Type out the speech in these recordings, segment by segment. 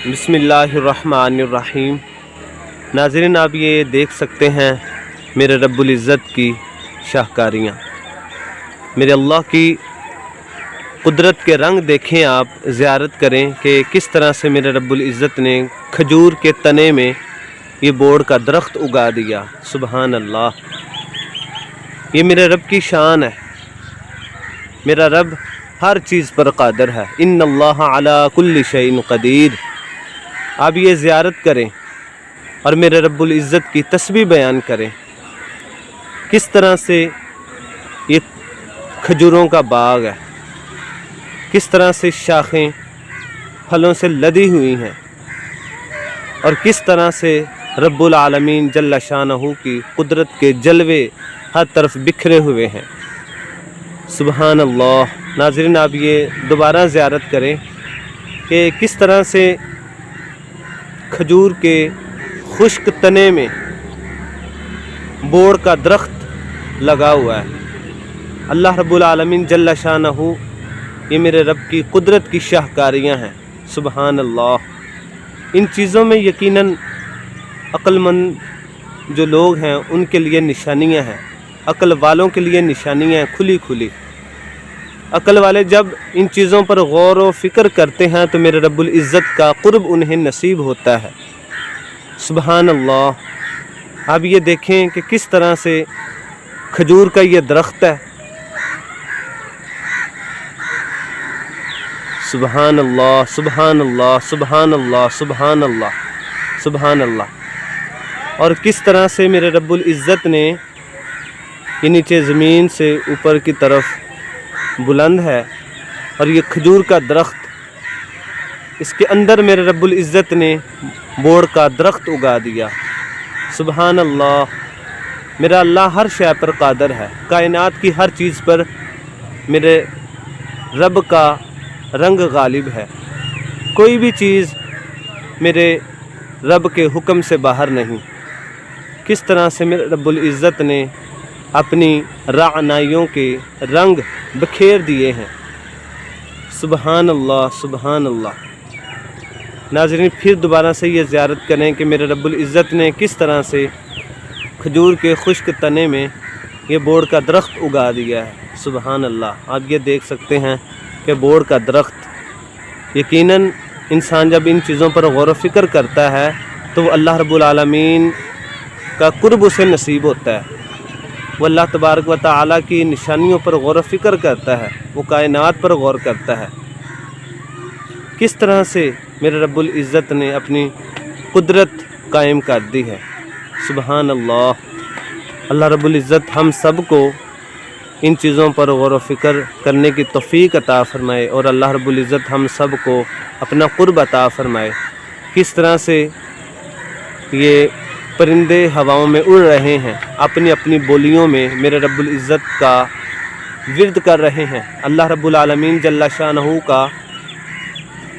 बिस्मिल्लाहिर्रहमानिर्रहीम। नाज़रीन, आप ये देख सकते हैं मेरे रब्बुल इज़्ज़त की शाहकारियाँ, मेरे अल्लाह की कुदरत के रंग देखें। आप ज़ियारत करें कि किस तरह से मेरे रब्बुल इज़्ज़त ने खजूर के तने में ये बोड़ का दरख्त उगा दिया। सुबहान अल्लाह, ये मेरे रब की शान है। मेरा रब हर चीज़ पर कादिर है। इन्नल्लाह अला कुल्ली शैइन क़दीर। आप ये ज़ियारत करें और मेरे रब्बुल इज़्ज़त की तस्बीह बयान करें। किस तरह से ये खजूरों का बाग है, किस तरह से शाखें फलों से लदी हुई हैं और किस तरह से रब्बुल आलमीन जल्ल शानहू की कुदरत के जलवे हर तरफ बिखरे हुए हैं। सुबहान अल्लाह। नाज़रीन, आप ये दोबारा ज़ियारत करें कि किस तरह से खजूर के खुश्क तने में बोड़ का दरख्त लगा हुआ है। अल्लाह रब्बुल आलमीन जल्ल शानहू, ये मेरे रब की कुदरत की शाहकारियाँ हैं। सुबहान अल्लाह। इन चीज़ों में यकीनन अक्लमंद जो लोग हैं उनके लिए निशानियाँ हैं, अक्ल वालों के लिए निशानियाँ हैं खुली खुली। अक्ल वाले जब इन चीज़ों पर गौर व फ़िक्र करते हैं तो मेरे रब्बुल इज़्ज़त का क़ुर्ब उन्हें नसीब होता है। सुबहान अल्लाह। आप ये देखें कि किस तरह से खजूर का ये दरख्त है। सुबहान अल्लाह, सुबहान अल्लाह, सुबहान अल्लाह, सुबहान अल्लाह, सुबहान अल्लाह। और किस तरह से मेरे रब्बुल इज़्ज़त ने ये नीचे ज़मीन से ऊपर की तरफ बुलंद है और ये खजूर का दरख्त, इसके अंदर मेरे रब्बुल इज़्ज़त ने बोड़ का दरख्त उगा दिया। सुबहान अल्लाह। मेरा अल्लाह हर शय पर कादिर है। कायनात की हर चीज़ पर मेरे रब का रंग गालिब है। कोई भी चीज़ मेरे रब के हुक्म से बाहर नहीं। किस तरह से मेरे रब्बुल इज़्ज़त ने अपनी रानाइयों के रंग बखेर दिए हैं। सुबहान अल्लाह, सुबहान अल्लाह। नाज़रीन, फिर दोबारा से ये ज़ियारत करें कि मेरे रब्बुल इज़्ज़त ने किस तरह से खजूर के खुश्क तने में ये बोड़ का दरख्त उगा दिया है। सुबहान अल्लाह। आप ये देख सकते हैं कि बोड़ का दरख्त, यकीनन इंसान जब इन चीज़ों पर गौर व फ़िक्र करता है तो अल्लाह रब्बुल आलमीन का कुर्ब उसे नसीब होता है। वो अल्लाह तबारक व तआला की निशानियों पर गौर व फ़िक्र करता है, वो कायनात पर गौर करता है। किस तरह से मेरे रब्बुल इज़्ज़त ने अपनी कुदरत कायम कर दी है। सुबहान अल्लाह। अल्लाह रब्बुल इज़्ज़त हम सब को इन चीज़ों पर गौर व फ़िक्र करने की तौफ़ीक अता फ़रमाए और अल्लाह रब्बुल इज़्ज़त हम सब को अपना क़ुर्ब अता फ़रमाए। किस तरह से ये परिंदे हवाओं में उड़ रहे हैं, अपनी अपनी बोलियों में मेरे रब्बुल इज़्ज़त का विर्द कर रहे हैं। अल्लाह रब्बुल आलमीन जल्ल शानहू का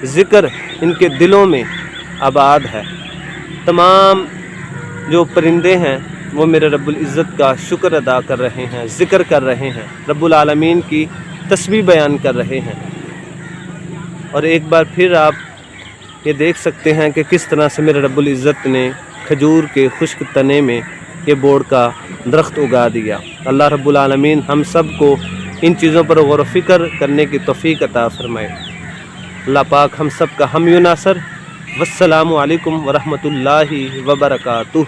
ज़िक्र इनके दिलों में आबाद है। तमाम जो परिंदे हैं वो मेरे रब्बुल इज़्ज़त का शुक्र अदा कर रहे हैं, ज़िक्र कर रहे हैं, रब्बुल आलमीन की तस्बीह बयान कर रहे हैं। और एक बार फिर आप ये देख सकते हैं कि किस तरह से मेरे रब्बुल इज़्ज़त ने खजूर के खुश्क तने में ये बोड़ का दरख्त उगा दिया। अल्लाह रब्बुल आलमीन हम सब को इन चीज़ों पर गौर व फ़िक्र करने की तौफ़ीक अता फ़रमाए। अल्लाह पाक हम सब का हामी नासर। वस्सलामु अलैकुम व रहमतुल्लाहि व बरकातुहू।